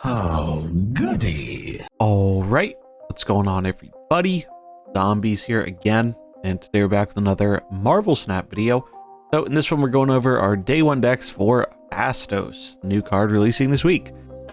Oh, goody. All right, what's going on, everybody? Zombies here again, and today we're back with another Marvel Snap video. So in this one, we're going over our day one decks for Phastos, the new card releasing this week.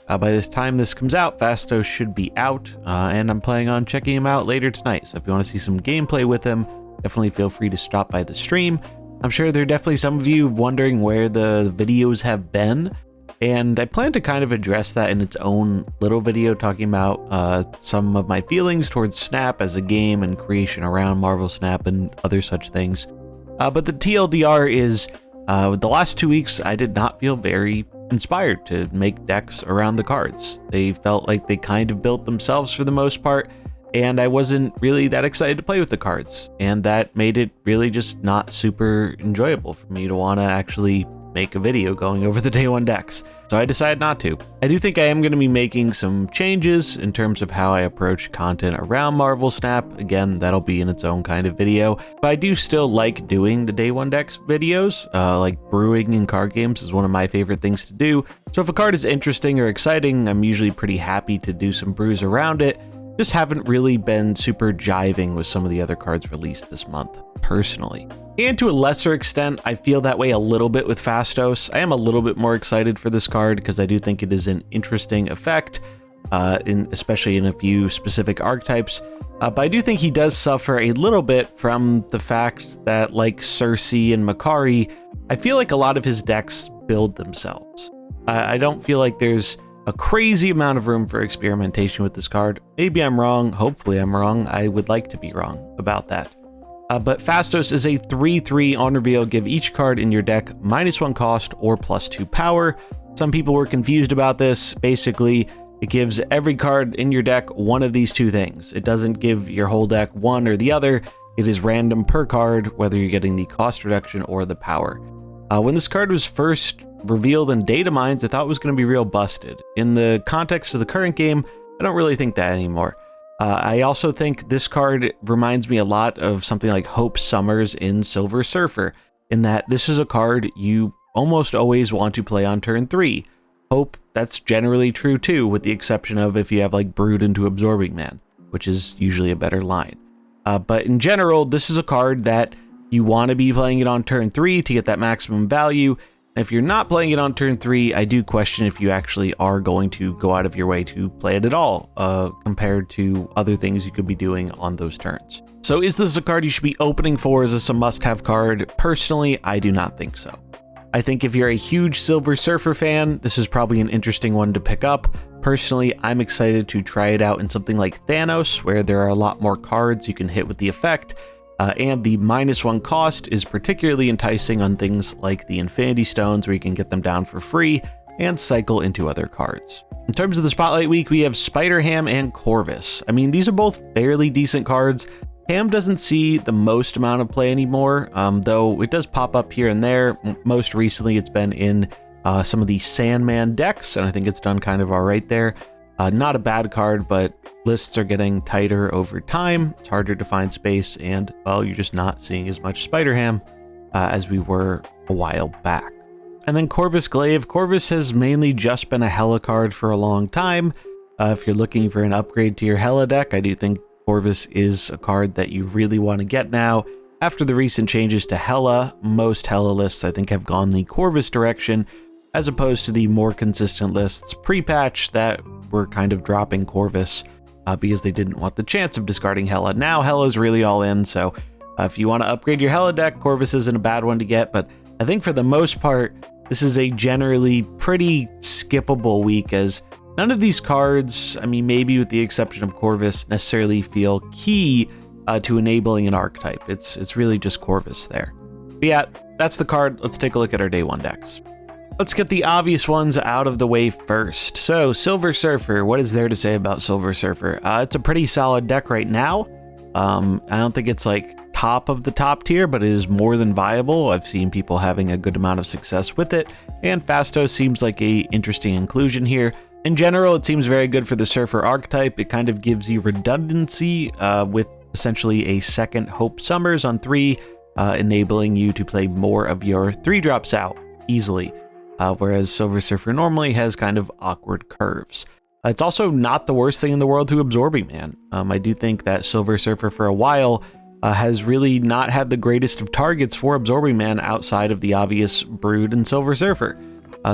By this time this comes out, Phastos should be out, and I'm planning on checking him out later tonight. So if you want to see some gameplay with him, definitely feel free to stop by the stream. I'm sure there are definitely some of you wondering where the videos have been, and I plan to kind of address that in its own little video, talking about some of my feelings towards Snap as a game and creation around Marvel Snap and other such things. But the TLDR is, the last 2 weeks, I did not feel very inspired to make decks around the cards. They felt like they kind of built themselves for the most part, and I wasn't really that excited to play with the cards. And that made it really just not super enjoyable for me to want to actually make a video going over the day one decks. So I decided not to. I do think I am going to be making some changes in terms of how I approach content around Marvel Snap. Again, that'll be in its own kind of video, but I do still like doing the day one decks videos. Like brewing in card games is one of my favorite things to do. So if a card is interesting or exciting, I'm usually pretty happy to do some brews around it. Just haven't really been super jiving with some of the other cards released this month, personally. And to a lesser extent, I feel that way a little bit with Phastos. I am a little bit more excited for this card because I do think it is an interesting effect, especially in a few specific archetypes. But I do think he does suffer a little bit from the fact that, like Cersei and Makari, I feel like a lot of his decks build themselves. I don't feel like there's a crazy amount of room for experimentation with this card. Maybe I'm wrong. Hopefully I'm wrong. I would like to be wrong about that. But Phastos is a 3/3 on reveal. Give each card in your deck -1 cost or +2 power. Some people were confused about this. Basically, it gives every card in your deck one of these two things. It doesn't give your whole deck one or the other. It is random per card, whether you're getting the cost reduction or the power. When this card was first revealed in data mines, I thought it was going to be real busted. In the context of the current game, I don't really think that anymore. I also think this card reminds me a lot of something like Hope Summers in Silver Surfer, in that this is a card you almost always want to play on turn 3. Hope, that's generally true too, with the exception of if you have like Brood into Absorbing Man, which is usually a better line. But in general, this is a card that you want to be playing it on turn 3 to get that maximum value. If you're not playing it on turn 3, I do question if you actually are going to go out of your way to play it at all, compared to other things you could be doing on those turns. So is this a card you should be opening for? Is this a must-have card? Personally, I do not think so. I think if you're a huge Silver Surfer fan, this is probably an interesting one to pick up. Personally, I'm excited to try it out in something like Thanos, where there are a lot more cards you can hit with the effect. And the -1 cost is particularly enticing on things like the Infinity Stones, where you can get them down for free and cycle into other cards. In terms of the Spotlight Week, we have Spider-Ham and Corvus. I mean, these are both fairly decent cards. Ham doesn't see the most amount of play anymore, though it does pop up here and there. Most recently, it's been in some of the Sandman decks, and I think it's done kind of all right there. Not a bad card, but lists are getting tighter over time. It's harder to find space, and, well, you're just not seeing as much Spider-Ham as we were a while back. And then Corvus Glaive. Corvus has mainly just been a Hela card for a long time. If you're looking for an upgrade to your Hela deck, I do think Corvus is a card that you really want to get now. After the recent changes to Hela, most Hela lists, I think, have gone the Corvus direction, as opposed to the more consistent lists pre-patch that were kind of dropping Corvus because they didn't want the chance of discarding Hela. Now Hela's really all in, so if you want to upgrade your Hela deck, Corvus isn't a bad one to get, but I think for the most part, this is a generally pretty skippable week, as none of these cards, I mean, maybe with the exception of Corvus, necessarily feel key to enabling an archetype. It's really just Corvus there. But yeah, that's the card. Let's take a look at our day one decks. Let's get the obvious ones out of the way first. So, Silver Surfer, what is there to say about Silver Surfer? It's a pretty solid deck right now. I don't think it's like top of the top tier, but it is more than viable. I've seen people having a good amount of success with it, and Phastos seems like a interesting inclusion here. In general, it seems very good for the Surfer archetype. It kind of gives you redundancy with essentially a second Hope Summers on 3, enabling you to play more of your 3-drops out easily. Whereas Silver Surfer normally has kind of awkward curves. It's also not the worst thing in the world to Absorbing Man. I do think that Silver Surfer for a while has really not had the greatest of targets for Absorbing Man outside of the obvious Brood and Silver Surfer.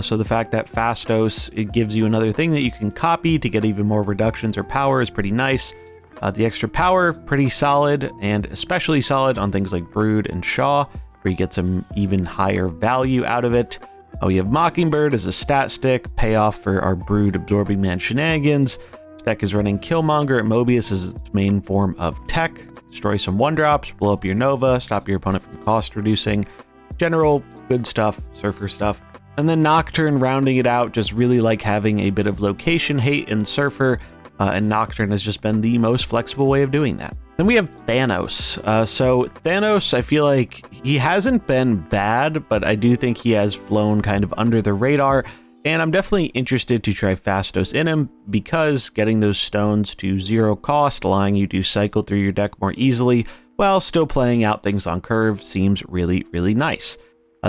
So the fact that Phastos, it gives you another thing that you can copy to get even more reductions or power is pretty nice. The extra power, pretty solid, and especially solid on things like Brood and Shaw, where you get some even higher value out of it. We have Mockingbird as a stat stick, payoff for our Brood Absorbing Man shenanigans. This deck is running Killmonger and Mobius as its main form of tech. Destroy some 1-drops, blow up your Nova, stop your opponent from cost reducing. General good stuff, Surfer stuff. And then Nocturne rounding it out, just really like having a bit of location hate in Surfer, and Nocturne has just been the most flexible way of doing that. Then we have Thanos. So Thanos, I feel like he hasn't been bad, but I do think he has flown kind of under the radar, and I'm definitely interested to try Phastos in him because getting those stones to 0 cost, allowing you to cycle through your deck more easily while still playing out things on curve seems really, really nice.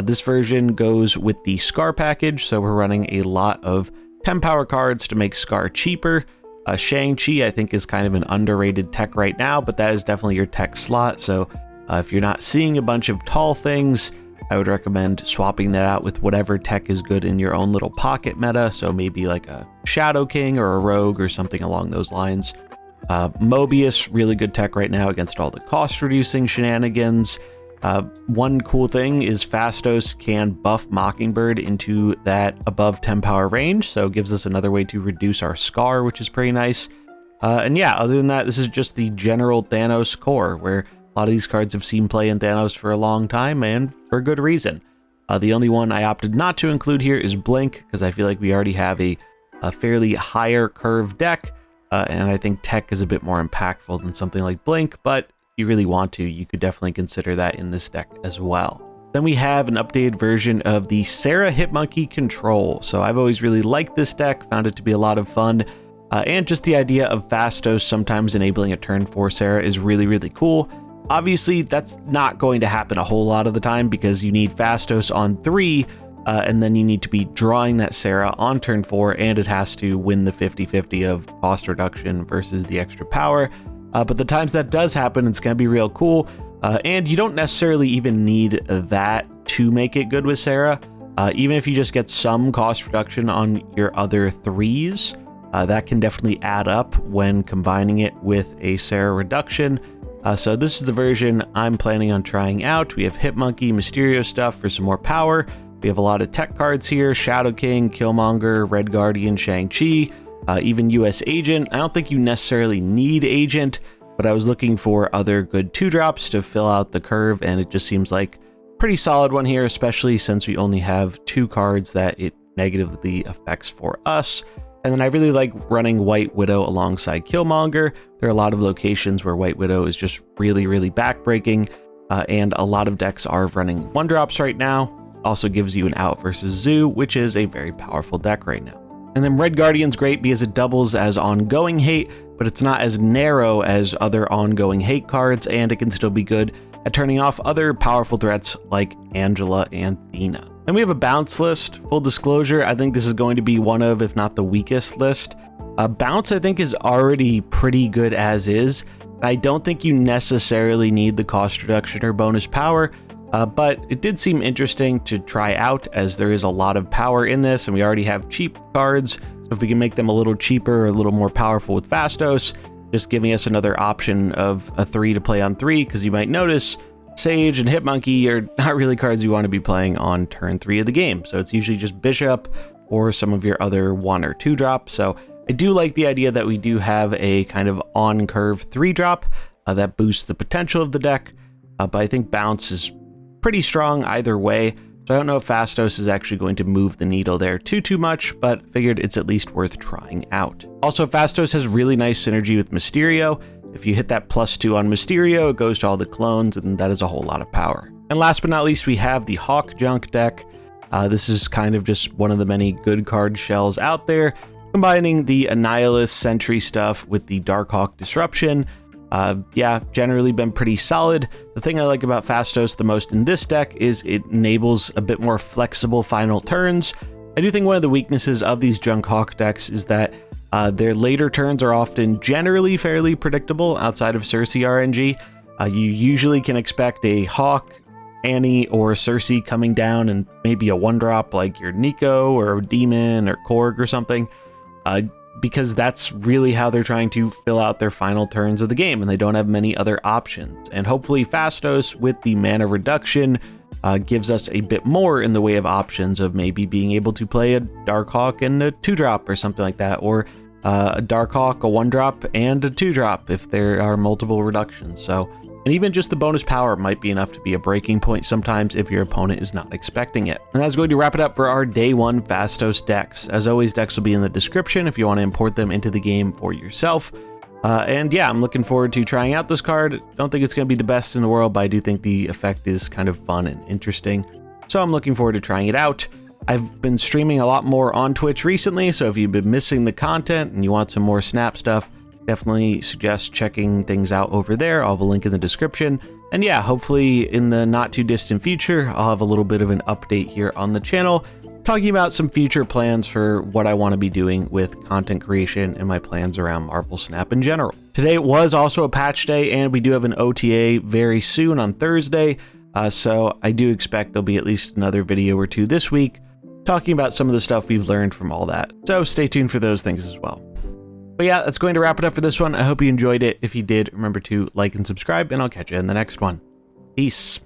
This version goes with the Scar package, so we're running a lot of 10 power cards to make Scar cheaper. Shang-Chi, I think, is kind of an underrated tech right now, but that is definitely your tech slot. So if you're not seeing a bunch of tall things, I would recommend swapping that out with whatever tech is good in your own little pocket meta. So maybe like a Shadow King or a Rogue or something along those lines. Mobius, really good tech right now against all the cost reducing shenanigans. One cool thing is Phastos can buff Mockingbird into that above 10 power range, so it gives us another way to reduce our Scar, which is pretty nice. And yeah, other than that, this is just the general Thanos core, where a lot of these cards have seen play in Thanos for a long time, and for good reason. The only one I opted not to include here is Blink, because I feel like we already have a fairly higher curve deck, and I think tech is a bit more impactful than something like Blink, but you really want to, you could definitely consider that in this deck as well. Then we have an updated version of the Sarah Hitmonkey Control. So I've always really liked this deck, found it to be a lot of fun, and just the idea of Phastos sometimes enabling a turn 4 Sarah is really, really cool. Obviously, that's not going to happen a whole lot of the time because you need Phastos on 3, and then you need to be drawing that Sarah on turn 4, and it has to win the 50-50 of cost reduction versus the extra power. But the times that does happen, it's going to be real cool. And you don't necessarily even need that to make it good with Sarah. Even if you just get some cost reduction on your other 3s, that can definitely add up when combining it with a Sarah reduction. So this is the version I'm planning on trying out. We have Hitmonkey, Mysterio stuff for some more power. We have a lot of tech cards here: Shadow King, Killmonger, Red Guardian, Shang-Chi. Even US Agent. I don't think you necessarily need Agent, but I was looking for other good 2-drops to fill out the curve, and it just seems like a pretty solid one here, especially since we only have 2 cards that it negatively affects for us. And then I really like running White Widow alongside Killmonger. There are a lot of locations where White Widow is just really, really backbreaking, and a lot of decks are running 1-drops right now. Also gives you an out versus Zoo, which is a very powerful deck right now. And then Red Guardian's great because it doubles as ongoing hate, but it's not as narrow as other ongoing hate cards, and it can still be good at turning off other powerful threats like Angela and Thena. Then we have a bounce list. Full disclosure, I think this is going to be one of, if not the weakest list. Bounce, I think, is already pretty good as is. I don't think you necessarily need the cost reduction or bonus power, but it did seem interesting to try out as there is a lot of power in this, and we already have cheap cards. So if we can make them a little cheaper or a little more powerful with Phastos, just giving us another option of a 3 to play on 3, because you might notice Sage and Hitmonkey are not really cards you want to be playing on turn 3 of the game. So it's usually just Bishop or some of your other 1 or 2 drop. So I do like the idea that we do have a kind of on curve 3 drop that boosts the potential of the deck, but I think Bounce is pretty strong either way, so I don't know if Phastos is actually going to move the needle there too much, but figured it's at least worth trying out. Also, Phastos has really nice synergy with Mysterio. If you hit that +2 on Mysterio, it goes to all the clones, and that is a whole lot of power. And last but not least, we have the Hawk Junk deck. This is kind of just one of the many good card shells out there, combining the Annihilus Sentry stuff with the Darkhawk Disruption. Yeah, generally been pretty solid. The thing I like about Phastos the most in this deck is it enables a bit more flexible final turns. I do think one of the weaknesses of these Junk Hawk decks is that Their later turns are often generally fairly predictable outside of Cersei RNG. You usually can expect a Hawk, Annie, or Cersei coming down and maybe a 1-drop like your Nico or Demon or Korg or something, because that's really how they're trying to fill out their final turns of the game, and they don't have many other options. And hopefully Phastos, with the mana reduction, gives us a bit more in the way of options of maybe being able to play a Darkhawk and a 2-drop or something like that, or a Darkhawk, a 1-drop, and a 2-drop if there are multiple reductions. So, and even just the bonus power might be enough to be a breaking point sometimes if your opponent is not expecting it. And that's going to wrap it up for our day 1 Phastos decks. As always, decks will be in the description if you want to import them into the game for yourself. And yeah, I'm looking forward to trying out this card. Don't think it's going to be the best in the world, but I do think the effect is kind of fun and interesting. So I'm looking forward to trying it out. I've been streaming a lot more on Twitch recently, so if you've been missing the content and you want some more Snap stuff, definitely suggest checking things out over there. I'll have a link in the description. And yeah, hopefully in the not too distant future, I'll have a little bit of an update here on the channel, talking about some future plans for what I want to be doing with content creation and my plans around Marvel Snap in general. Today was also a patch day, and we do have an OTA very soon on Thursday, so I do expect there'll be at least another video or two this week talking about some of the stuff we've learned from all that. So stay tuned for those things as well. But yeah, that's going to wrap it up for this one. I hope you enjoyed it. If you did, remember to like and subscribe, and I'll catch you in the next one. Peace.